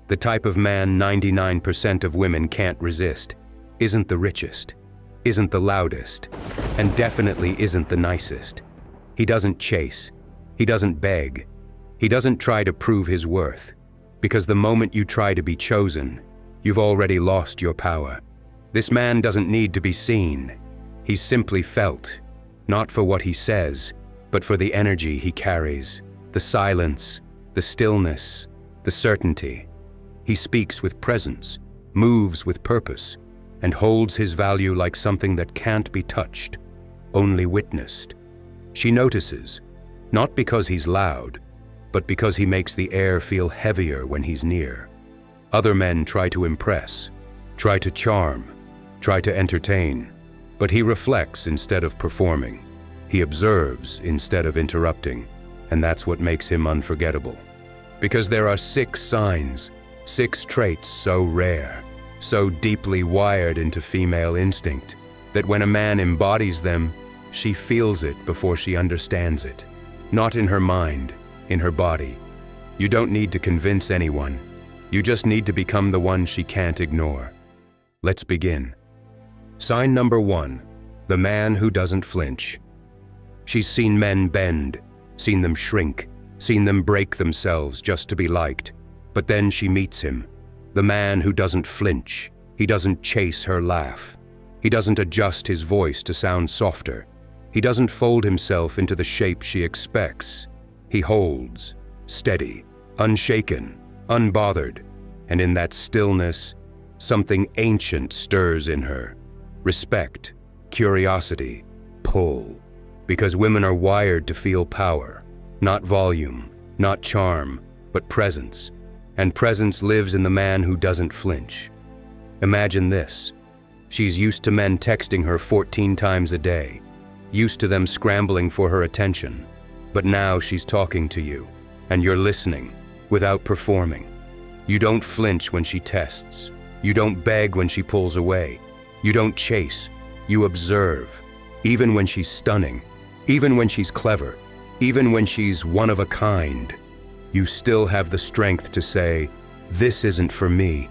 The type of man 99% of women can't resist, isn't the richest, isn't the loudest, and definitely isn't the nicest. He doesn't chase, he doesn't beg, he doesn't try to prove his worth, because the moment you try to be chosen, you've already lost your power. This man doesn't need to be seen. He's simply felt, not for what he says, but for the energy he carries, the silence, the stillness, the certainty. He speaks with presence, moves with purpose, and holds his value like something that can't be touched, only witnessed. She notices, not because he's loud, but because he makes the air feel heavier when he's near. Other men try to impress, try to charm, try to entertain, but he reflects instead of performing. He observes instead of interrupting, and that's what makes him unforgettable. Because there are 6 signs, 6 traits so rare, so deeply wired into female instinct, that when a man embodies them, she feels it before she understands it. Not in her mind, in her body. You don't need to convince anyone. You just need to become the one she can't ignore. Let's begin. Sign number 1, the man who doesn't flinch. She's seen men bend, seen them shrink, seen them break themselves just to be liked. But then she meets him, the man who doesn't flinch. He doesn't chase her laugh. He doesn't adjust his voice to sound softer. He doesn't fold himself into the shape she expects. He holds, steady, unshaken, unbothered, and in that stillness, something ancient stirs in her. Respect, curiosity, pull. Because women are wired to feel power, not volume, not charm, but presence. And presence lives in the man who doesn't flinch. Imagine this. She's used to men texting her 14 times a day, used to them scrambling for her attention. But now she's talking to you, and you're listening, without performing. You don't flinch when she tests. You don't beg when she pulls away. You don't chase. You observe. Even when she's stunning, even when she's clever, even when she's one of a kind, you still have the strength to say, "This isn't for me."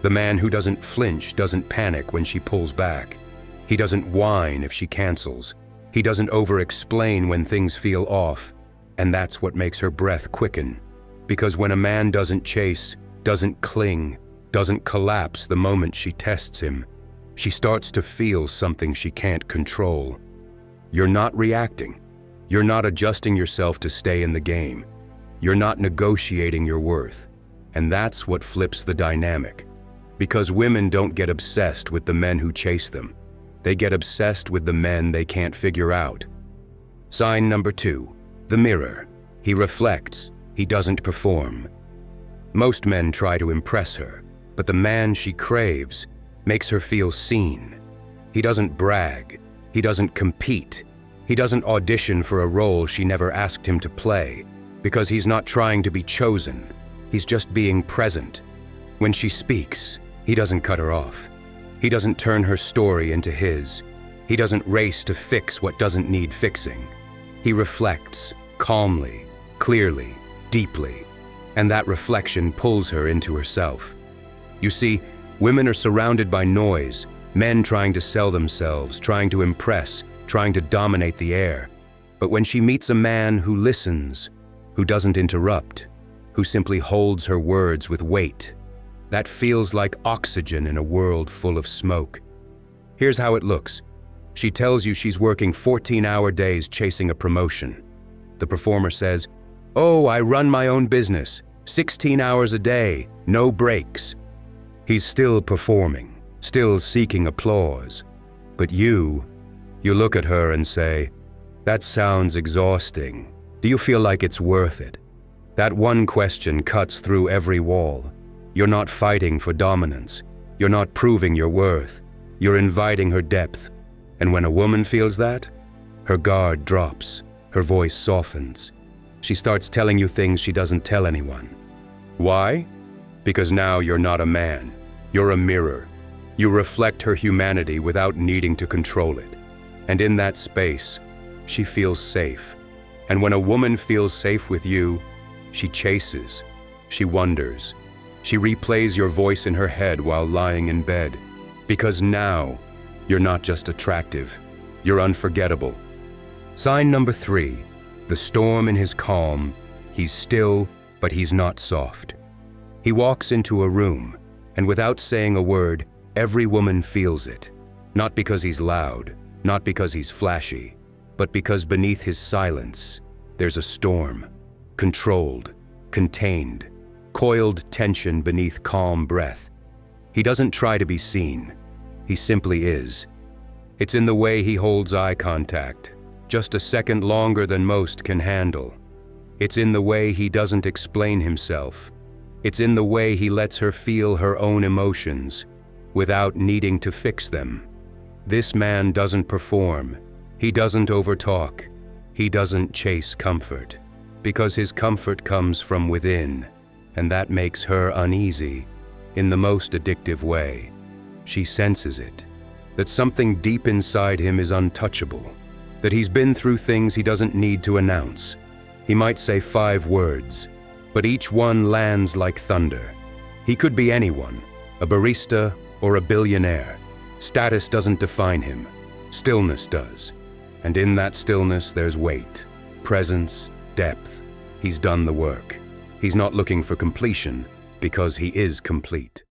The man who doesn't flinch doesn't panic when she pulls back. He doesn't whine if she cancels. He doesn't over-explain when things feel off. And that's what makes her breath quicken. Because when a man doesn't chase, doesn't cling, doesn't collapse the moment she tests him, she starts to feel something she can't control. You're not reacting. You're not adjusting yourself to stay in the game. You're not negotiating your worth. And that's what flips the dynamic. Because women don't get obsessed with the men who chase them. They get obsessed with the men they can't figure out. Sign number 2, the mirror. He reflects. He doesn't perform. Most men try to impress her, but the man she craves makes her feel seen. He doesn't brag. He doesn't compete. He doesn't audition for a role she never asked him to play, because he's not trying to be chosen. He's just being present. When she speaks, he doesn't cut her off. He doesn't turn her story into his. He doesn't race to fix what doesn't need fixing. He reflects, calmly, clearly, deeply, and that reflection pulls her into herself. You see, women are surrounded by noise, men trying to sell themselves, trying to impress, trying to dominate the air. But when she meets a man who listens, who doesn't interrupt, who simply holds her words with weight, that feels like oxygen in a world full of smoke. Here's how it looks. She tells you she's working 14-hour days chasing a promotion. The performer says, "Oh, I run my own business, 16 hours a day, no breaks." He's still performing, still seeking applause. But you look at her and say, "That sounds exhausting. Do you feel like it's worth it?" That one question cuts through every wall. You're not fighting for dominance. You're not proving your worth. You're inviting her depth. And when a woman feels that, her guard drops, her voice softens. She starts telling you things she doesn't tell anyone. Why? Because now you're not a man. You're a mirror. You reflect her humanity without needing to control it. And in that space, she feels safe. And when a woman feels safe with you, she chases, she wonders, She replays your voice in her head while lying in bed. Because now, you're not just attractive, you're unforgettable. Sign number 3, the storm in his calm. He's still, but he's not soft. He walks into a room, and without saying a word, every woman feels it. Not because he's loud, not because he's flashy, but because beneath his silence, there's a storm. Controlled, contained, coiled tension beneath calm breath. He doesn't try to be seen. He simply is. It's in the way he holds eye contact, just a second longer than most can handle. It's in the way he doesn't explain himself. It's in the way he lets her feel her own emotions without needing to fix them. This man doesn't perform. He doesn't overtalk. He doesn't chase comfort, because his comfort comes from within, and that makes her uneasy in the most addictive way. She senses it, that something deep inside him is untouchable, that he's been through things he doesn't need to announce. He might say 5 words, but each one lands like thunder. He could be anyone, a barista or a billionaire. Status doesn't define him. Stillness does. And in that stillness there's weight, presence, depth. He's done the work. He's not looking for completion, because he is complete.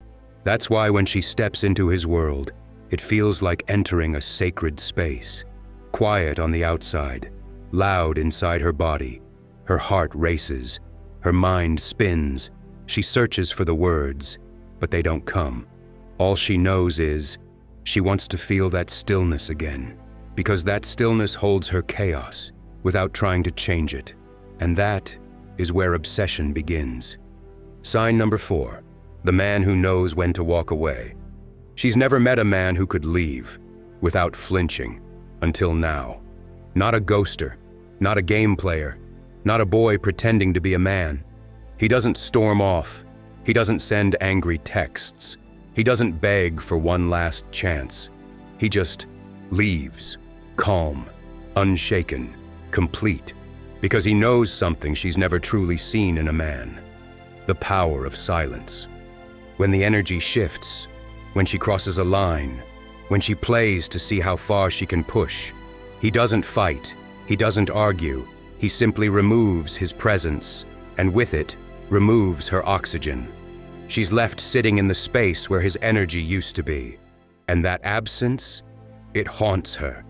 That's why when she steps into his world, it feels like entering a sacred space. Quiet on the outside, loud inside her body. Her heart races. Her mind spins. She searches for the words, but they don't come. All she knows is she wants to feel that stillness again, because that stillness holds her chaos without trying to change it. And that is where obsession begins. Sign number 4, the man who knows when to walk away. She's never met a man who could leave without flinching until now. Not a ghoster, not a game player, not a boy pretending to be a man. He doesn't storm off. He doesn't send angry texts. He doesn't beg for one last chance. He just leaves, calm, unshaken, complete, because he knows something she's never truly seen in a man: the power of silence. When the energy shifts, when she crosses a line, when she plays to see how far she can push, he doesn't fight, he doesn't argue, he simply removes his presence, and with it, removes her oxygen. She's left sitting in the space where his energy used to be, and that absence, it haunts her.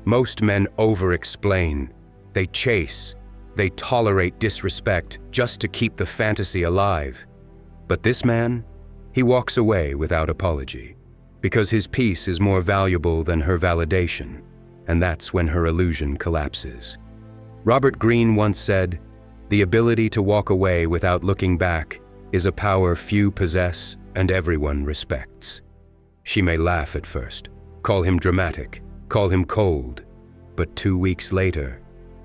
Most men over-explain, they chase, they tolerate disrespect just to keep the fantasy alive. But this man, he walks away without apology, because his peace is more valuable than her validation, and that's when her illusion collapses. Robert Greene once said, "The ability to walk away without looking back is a power few possess and everyone respects." She may laugh at first, call him dramatic, call him cold, but 2 weeks later,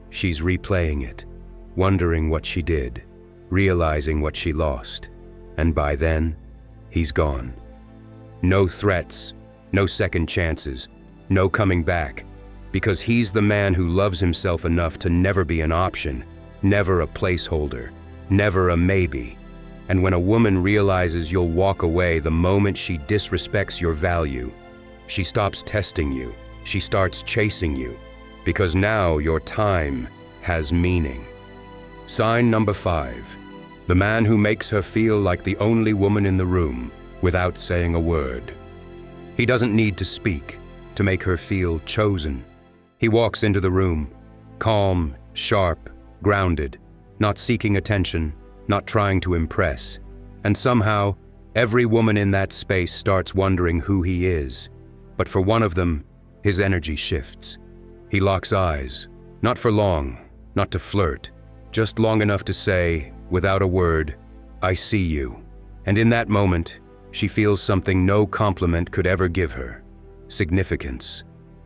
she's replaying it, wondering what she did, realizing what she lost, and by then, he's gone. No threats, no second chances, no coming back, because he's the man who loves himself enough to never be an option, never a placeholder, never a maybe. And when a woman realizes you'll walk away the moment she disrespects your value, she stops testing you, she starts chasing you, because now your time has meaning. Sign number 5, the man who makes her feel like the only woman in the room without saying a word. He doesn't need to speak to make her feel chosen. He walks into the room, calm, sharp, grounded, not seeking attention, not trying to impress. And somehow, every woman in that space starts wondering who he is. But for one of them, his energy shifts. He locks eyes, not for long, not to flirt, just long enough to say, without a word, "I see you." And in that moment, she feels something no compliment could ever give her: significance.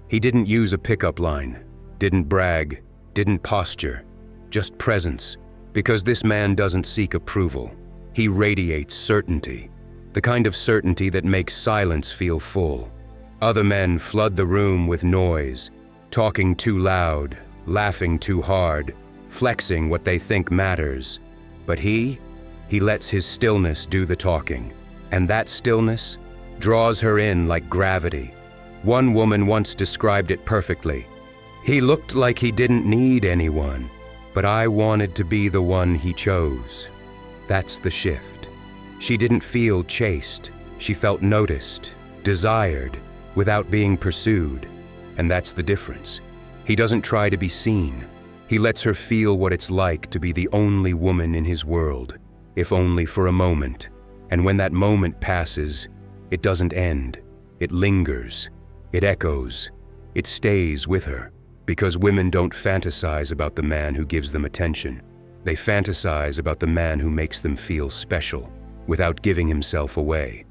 He didn't use a pickup line, didn't brag, didn't posture, just presence. Because this man doesn't seek approval. He radiates certainty, the kind of certainty that makes silence feel full. Other men flood the room with noise, talking too loud, laughing too hard, flexing what they think matters. But he He lets his stillness do the talking, and that stillness draws her in like gravity. One woman once described it perfectly. He looked like he didn't need anyone, but I wanted to be the one he chose. That's the shift. She didn't feel chased. She felt noticed, desired, without being pursued. And that's the difference. He doesn't try to be seen. He lets her feel what it's like to be the only woman in his world, if only for a moment. And when that moment passes, it doesn't end. It lingers. It echoes. It stays with her. Because women don't fantasize about the man who gives them attention. They fantasize about the man who makes them feel special, without giving himself away.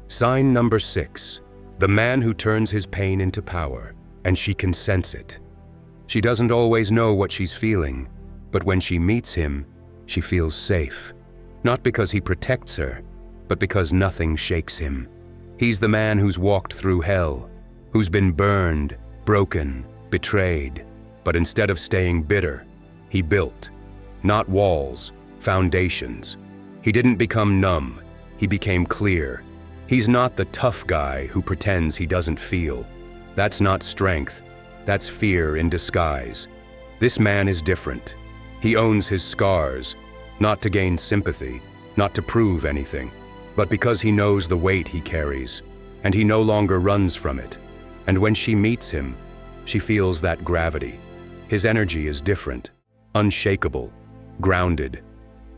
Sign number 6. The man who turns his pain into power, and she can sense it. She doesn't always know what she's feeling, but when she meets him, she feels safe. Not because he protects her, but because nothing shakes him. He's the man who's walked through hell, who's been burned, broken, betrayed, but instead of staying bitter, he built. Not walls, foundations. He didn't become numb, he became clear. He's not the tough guy who pretends he doesn't feel. That's not strength, that's fear in disguise. This man is different. He owns his scars, not to gain sympathy, not to prove anything, but because he knows the weight he carries, and he no longer runs from it. And when she meets him, she feels that gravity. His energy is different, unshakable, grounded.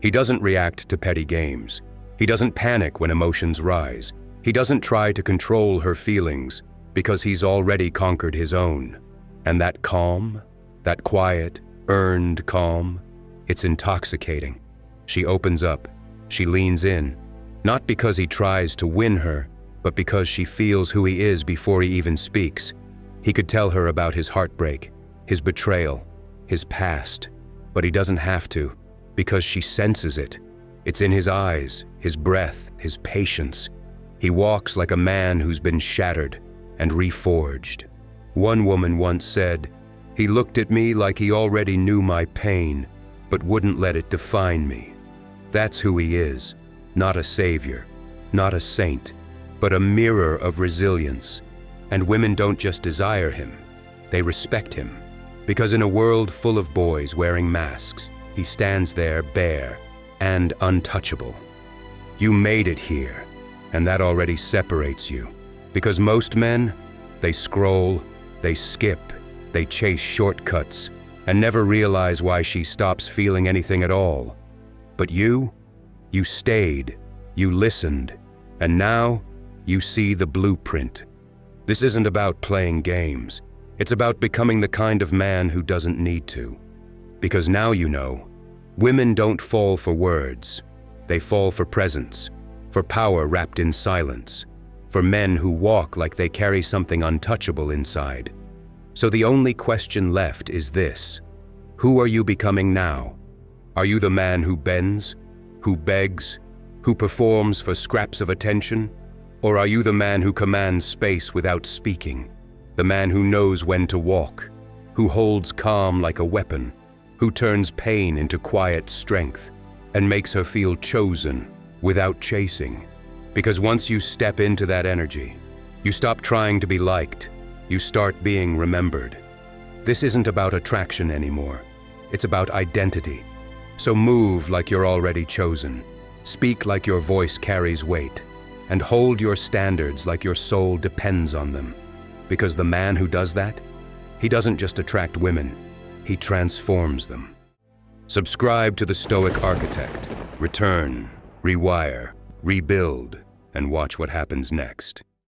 He doesn't react to petty games. He doesn't panic when emotions rise. He doesn't try to control her feelings because he's already conquered his own. And that calm, that quiet, earned calm, it's intoxicating. She opens up. She leans in, not because he tries to win her, but because she feels who he is before he even speaks. He could tell her about his heartbreak, his betrayal, his past, but he doesn't have to, because she senses it. It's in his eyes, his breath, his patience. He walks like a man who's been shattered and reforged. One woman once said, "He looked at me like he already knew my pain, but wouldn't let it define me." That's who he is, not a savior, not a saint, but a mirror of resilience. And women don't just desire him, they respect him. Because in a world full of boys wearing masks, he stands there bare and untouchable. You made it here, and that already separates you. Because most men, they scroll, they skip, they chase shortcuts, and never realize why she stops feeling anything at all. But you stayed, you listened, and now you see the blueprint. This isn't about playing games. It's about becoming the kind of man who doesn't need to. Because now you know, women don't fall for words. They fall for presence, for power wrapped in silence, for men who walk like they carry something untouchable inside. So the only question left is this: who are you becoming now? Are you the man who bends, who begs, who performs for scraps of attention? Or are you the man who commands space without speaking? The man who knows when to walk, who holds calm like a weapon, who turns pain into quiet strength and makes her feel chosen without chasing? Because once you step into that energy, you stop trying to be liked, you start being remembered. This isn't about attraction anymore. It's about identity. So move like you're already chosen. Speak like your voice carries weight. And hold your standards like your soul depends on them. Because the man who does that, he doesn't just attract women, he transforms them. Subscribe to the Stoic Architect. Return, rewire, rebuild, and watch what happens next.